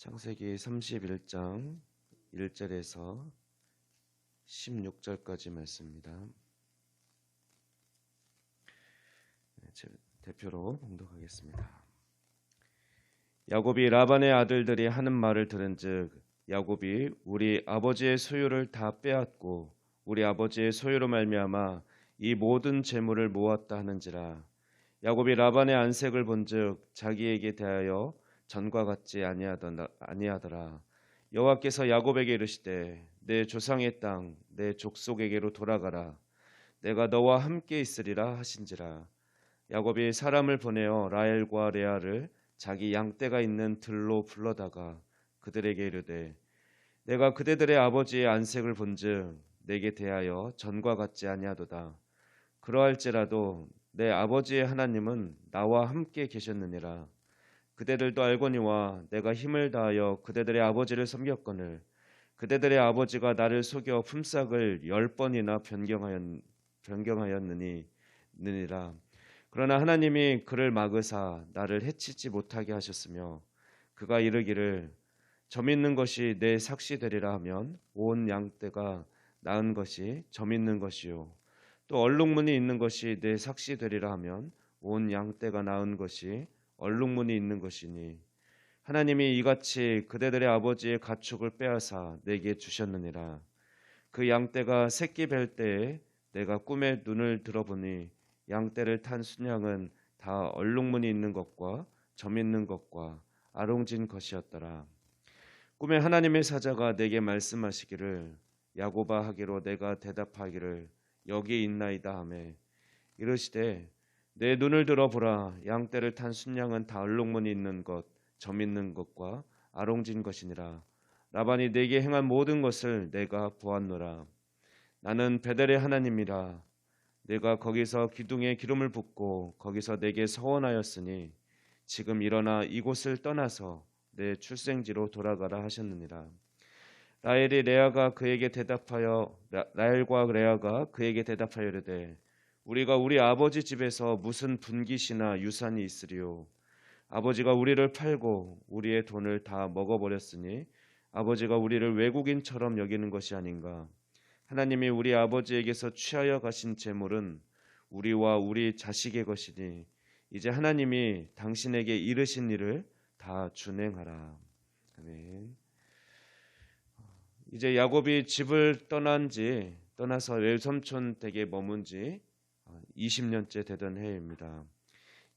창세기 31장 1절에서 16절까지 말씀입니다. 제 대표로 봉독하겠습니다. 야곱이 라반의 아들들이 하는 말을 들은즉 야곱이 우리 아버지의 소유를 다 빼앗고 우리 아버지의 소유로 말미암아 이 모든 재물을 모았다 하는지라. 야곱이 라반의 안색을 본즉 자기에게 대하여 전과 같지 아니하더라. 여호와께서 야곱에게 이르시되 내 조상의 땅 내 족속에게로 돌아가라. 내가 너와 함께 있으리라 하신지라. 야곱이 사람을 보내어 라헬과 레아를 자기 양떼가 있는 들로 불러다가 그들에게 이르되 내가 그대들의 아버지의 안색을 본즉 내게 대하여 전과 같지 아니하도다. 그러할지라도 내 아버지의 하나님은 나와 함께 계셨느니라. 그대들도 알거니와 내가 힘을 다하여 그대들의 아버지를 섬겼거늘 그대들의 아버지가 나를 속여 품삯을 10번이나 변경하였느니라. 그러나 하나님이 그를 막으사 나를 해치지 못하게 하셨으며 그가 이르기를 점 있는 것이 내 삭시 되리라 하면 온 양떼가 낳은 것이 점 있는 것이요 또 얼룩무늬 있는 것이 내 삭시 되리라 하면 온 양떼가 낳은 것이 얼룩무늬 있는 것이니 하나님이 이같이 그대들의 아버지의 가축을 빼앗아 내게 주셨느니라. 그 양떼가 새끼 뵐 때에 내가 꿈에 눈을 들어보니 양떼를 탄 순양은 다 얼룩무늬 있는 것과 점 있는 것과 아롱진 것이었더라. 꿈에 하나님의 사자가 내게 말씀하시기를 야곱아 하기로 내가 대답하기를 여기 있나이다 하매 이르시되 내 눈을 들어보라. 양떼를 탄 순양은 다 얼룩무늬 있는 것, 점 있는 것과 아롱진 것이니라. 라반이 내게 행한 모든 것을 내가 보았노라. 나는 베델의 하나님이라. 내가 거기서 기둥에 기름을 붓고 거기서 내게 서원하였으니 지금 일어나 이곳을 떠나서 내 출생지로 돌아가라 하셨느니라. 라헬과 레아가 그에게 대답하여 이르되 우리가 우리 아버지 집에서 무슨 분깃이나 유산이 있으리요. 아버지가 우리를 팔고 우리의 돈을 다 먹어버렸으니 아버지가 우리를 외국인처럼 여기는 것이 아닌가. 하나님이 우리 아버지에게서 취하여 가신 재물은 우리와 우리 자식의 것이니 이제 하나님이 당신에게 이르신 일을 다 준행하라. 아멘. 이제 야곱이 집을 떠나서 외삼촌 댁에 머문 지 20년째 되던 해입니다.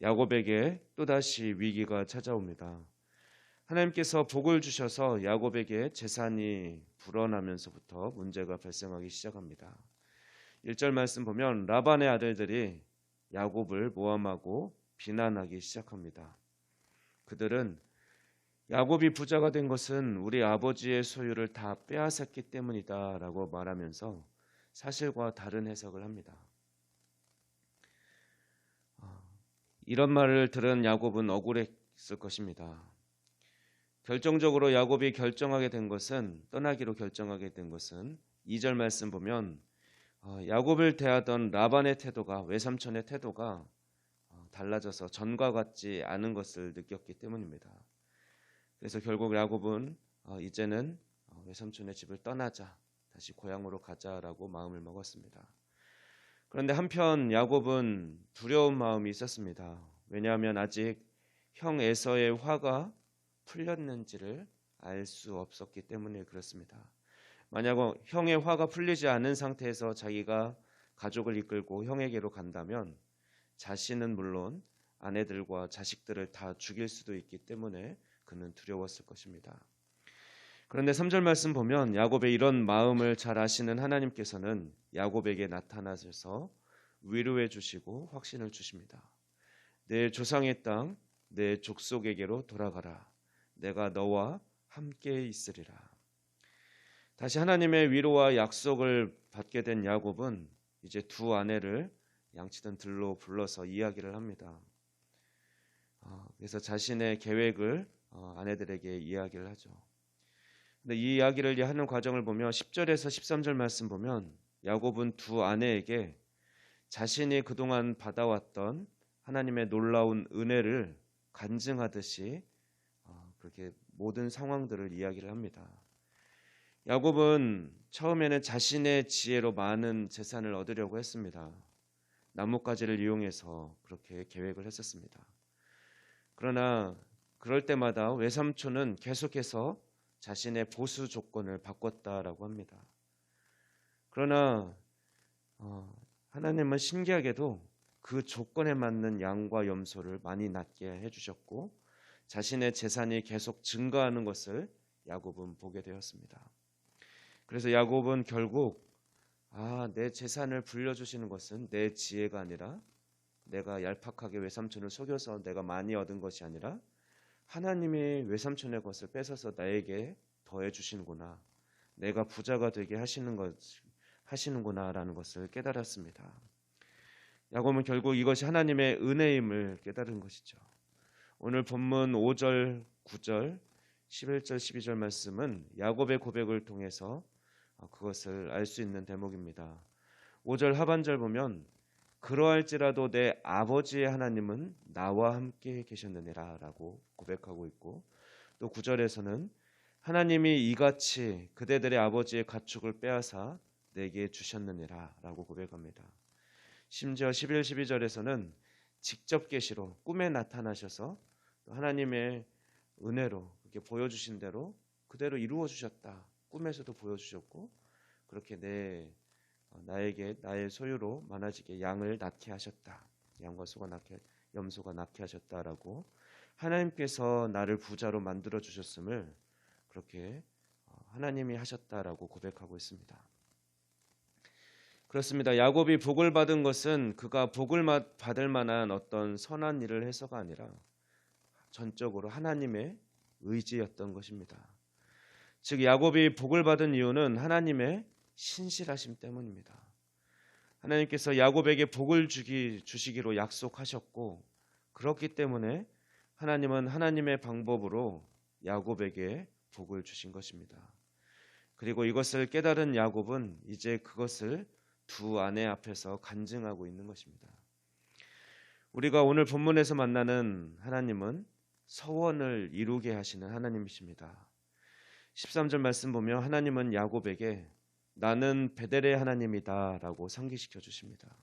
야곱에게 또다시 위기가 찾아옵니다. 하나님께서 복을 주셔서 야곱에게 재산이 불어나면서부터 문제가 발생하기 시작합니다. 1절 말씀 보면 라반의 아들들이 야곱을 모함하고 비난하기 시작합니다. 그들은 야곱이 부자가 된 것은 우리 아버지의 소유를 다 빼앗았기 때문이다 라고 말하면서 사실과 다른 해석을 합니다. 이런 말을 들은 야곱은 억울했을 것입니다. 결정적으로 야곱이 떠나기로 결정하게 된 것은 2절 말씀 보면 야곱을 대하던 라반의 태도가, 외삼촌의 태도가 달라져서 전과 같지 않은 것을 느꼈기 때문입니다. 그래서 결국 야곱은 이제는 외삼촌의 집을 떠나자, 다시 고향으로 가자라고 마음을 먹었습니다. 그런데 한편 야곱은 두려운 마음이 있었습니다. 왜냐하면 아직 형 에서의 화가 풀렸는지를 알 수 없었기 때문에 그렇습니다. 만약 형의 화가 풀리지 않은 상태에서 자기가 가족을 이끌고 형에게로 간다면 자신은 물론 아내들과 자식들을 다 죽일 수도 있기 때문에 그는 두려웠을 것입니다. 그런데 3절 말씀 보면 야곱의 이런 마음을 잘 아시는 하나님께서는 야곱에게 나타나셔서 위로해 주시고 확신을 주십니다. 내 조상의 땅, 내 족속에게로 돌아가라. 내가 너와 함께 있으리라. 다시 하나님의 위로와 약속을 받게 된 야곱은 이제 두 아내를 양치던 들로 불러서 이야기를 합니다. 그래서 자신의 계획을 아내들에게 이야기를 하죠. 근데 이 이야기를 하는 과정을 보면 10절에서 13절 말씀 보면 야곱은 두 아내에게 자신이 그동안 받아왔던 하나님의 놀라운 은혜를 간증하듯이 그렇게 모든 상황들을 이야기를 합니다. 야곱은 처음에는 자신의 지혜로 많은 재산을 얻으려고 했습니다. 나뭇가지를 이용해서 그렇게 계획을 했었습니다. 그러나 그럴 때마다 외삼촌은 계속해서 자신의 보수 조건을 바꿨다라고 합니다. 그러나 하나님은 신기하게도 그 조건에 맞는 양과 염소를 많이 낳게 해주셨고 자신의 재산이 계속 증가하는 것을 야곱은 보게 되었습니다. 그래서 야곱은 결국 내 재산을 불려주시는 것은 내 지혜가 아니라 내가 얄팍하게 외삼촌을 속여서 내가 많이 얻은 것이 아니라 하나님이 외삼촌의 것을 뺏어서 나에게 더해 주시는구나. 내가 부자가 되게 하시는구나라는 것을 깨달았습니다. 야곱은 결국 이것이 하나님의 은혜임을 깨달은 것이죠. 오늘 본문 5절, 9절, 11절, 12절 말씀은 야곱의 고백을 통해서 그것을 알 수 있는 대목입니다. 5절 하반절 보면 그러할지라도 내 아버지의 하나님은 나와 함께 계셨느니라 라고 고백하고 있고 또 9절에서는 하나님이 이같이 그대들의 아버지의 가축을 빼앗아 내게 주셨느니라 라고 고백합니다. 심지어 11, 12절에서는 직접 계시로 꿈에 나타나셔서 하나님의 은혜로 이렇게 보여주신 대로 그대로 이루어 주셨다. 꿈에서도 보여주셨고 그렇게 나에게 나의 소유로 많아지게 양을 낳게 하셨다. 양과 염소가 낳게 하셨다라고 하나님께서 나를 부자로 만들어 주셨음을 그렇게 하나님이 하셨다라고 고백하고 있습니다. 그렇습니다. 야곱이 복을 받은 것은 그가 복을 받을 만한 어떤 선한 일을 해서가 아니라 전적으로 하나님의 의지였던 것입니다. 즉 야곱이 복을 받은 이유는 하나님의 신실하심 때문입니다. 하나님께서 야곱에게 복을 주시기로 약속하셨고 그렇기 때문에 하나님은 하나님의 방법으로 야곱에게 복을 주신 것입니다. 그리고 이것을 깨달은 야곱은 이제 그것을 두 아내 앞에서 간증하고 있는 것입니다. 우리가 오늘 본문에서 만나는 하나님은 서원을 이루게 하시는 하나님이십니다. 13절 말씀 보면 하나님은 야곱에게 나는 베델의 하나님이다 라고 상기시켜 주십니다.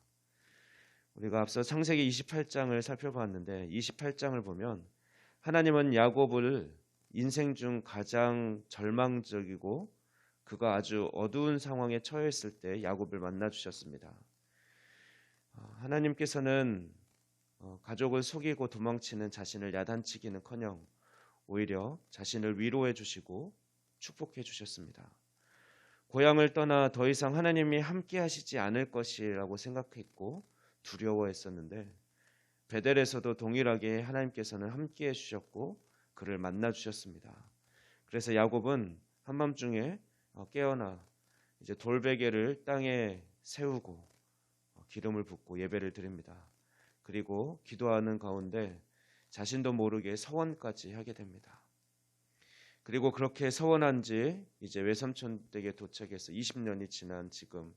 우리가 앞서 창세기 28장을 살펴봤는데 28장을 보면 하나님은 야곱을 인생 중 가장 절망적이고 그가 아주 어두운 상황에 처했을 때 야곱을 만나 주셨습니다. 하나님께서는 가족을 속이고 도망치는 자신을 야단치기는커녕 오히려 자신을 위로해 주시고 축복해 주셨습니다. 고향을 떠나 더 이상 하나님이 함께 하시지 않을 것이라고 생각했고 두려워했었는데 베델에서도 동일하게 하나님께서는 함께 해주셨고 그를 만나 주셨습니다. 그래서 야곱은 한밤중에 깨어나 이제 돌베개를 땅에 세우고 기름을 붓고 예배를 드립니다. 그리고 기도하는 가운데 자신도 모르게 서원까지 하게 됩니다. 그리고 그렇게 서원한 지 이제 외삼촌 댁에 도착해서 20년이 지난 지금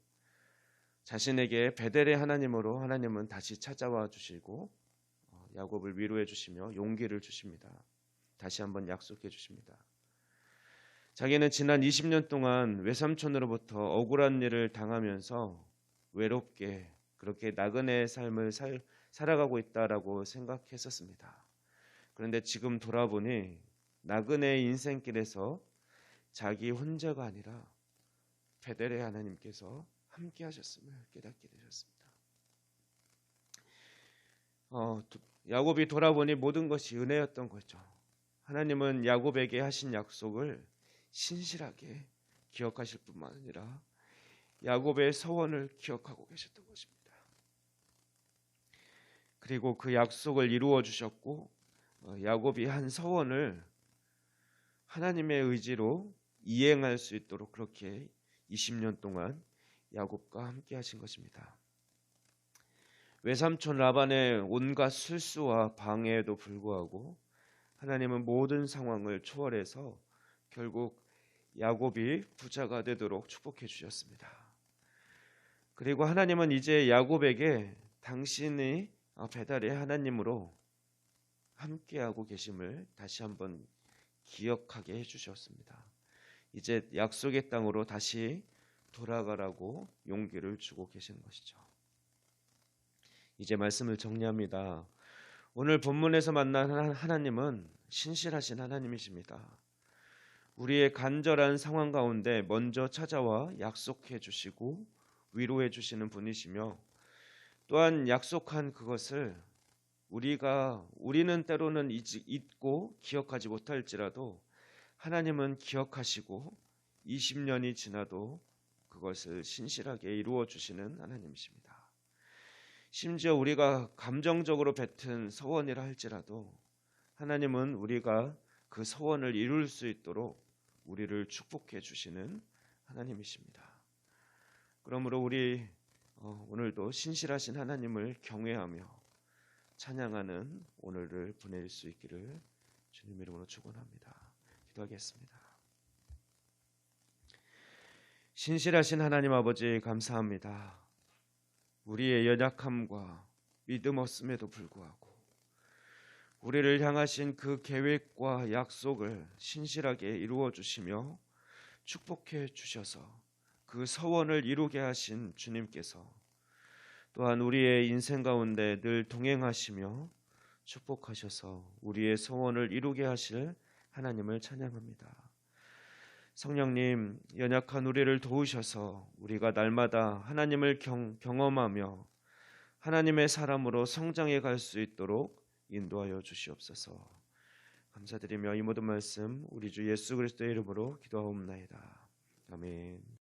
자신에게 베델의 하나님으로 하나님은 다시 찾아와 주시고 야곱을 위로해 주시며 용기를 주십니다. 다시 한번 약속해 주십니다. 자기는 지난 20년 동안 외삼촌으로부터 억울한 일을 당하면서 외롭게 그렇게 나그네의 삶을 살아가고 있다라고 생각했었습니다. 그런데 지금 돌아보니 나그네의 인생길에서 자기 혼자가 아니라 베델의 하나님께서 함께 하셨음을 깨닫게 되셨습니다. 야곱이 돌아보니 모든 것이 은혜였던 거죠. 하나님은 야곱에게 하신 약속을 신실하게 기억하실 뿐만 아니라 야곱의 서원을 기억하고 계셨던 것입니다. 그리고 그 약속을 이루어 주셨고 야곱이 한 서원을 하나님의 의지로 이행할 수 있도록 그렇게 20년 동안 야곱과 함께 하신 것입니다. 외삼촌 라반의 온갖 술수와 방해에도 불구하고 하나님은 모든 상황을 초월해서 결국 야곱이 부자가 되도록 축복해 주셨습니다. 그리고 하나님은 이제 야곱에게 당신이 베델의 하나님으로 함께하고 계심을 다시 한번 기억하게 해주셨습니다. 이제 약속의 땅으로 다시 돌아가라고 용기를 주고 계시는 것이죠. 이제 말씀을 정리합니다. 오늘 본문에서 만난 하나님은 신실하신 하나님이십니다. 우리의 간절한 상황 가운데 먼저 찾아와 약속해 주시고 위로해 주시는 분이시며, 또한 약속한 그것을 우리는 때로는 잊고 기억하지 못할지라도 하나님은 기억하시고 20년이 지나도 그것을 신실하게 이루어 주시는 하나님이십니다. 심지어 우리가 감정적으로 뱉은 서원이라 할지라도 하나님은 우리가 그 서원을 이룰 수 있도록 우리를 축복해 주시는 하나님이십니다. 그러므로 우리 오늘도 신실하신 하나님을 경외하며 찬양하는 오늘을 보낼 수 있기를 주님 이름으로 축원합니다. 기도하겠습니다. 신실하신 하나님 아버지, 감사합니다. 우리의 연약함과 믿음 없음에도 불구하고 우리를 향하신 그 계획과 약속을 신실하게 이루어 주시며 축복해 주셔서 그 서원을 이루게 하신 주님께서 또한 우리의 인생 가운데 늘 동행하시며 축복하셔서 우리의 소원을 이루게 하실 하나님을 찬양합니다. 성령님, 연약한 우리를 도우셔서 우리가 날마다 하나님을 경험하며 하나님의 사람으로 성장해 갈 수 있도록 인도하여 주시옵소서. 감사드리며 이 모든 말씀 우리 주 예수 그리스도의 이름으로 기도하옵나이다. 아멘.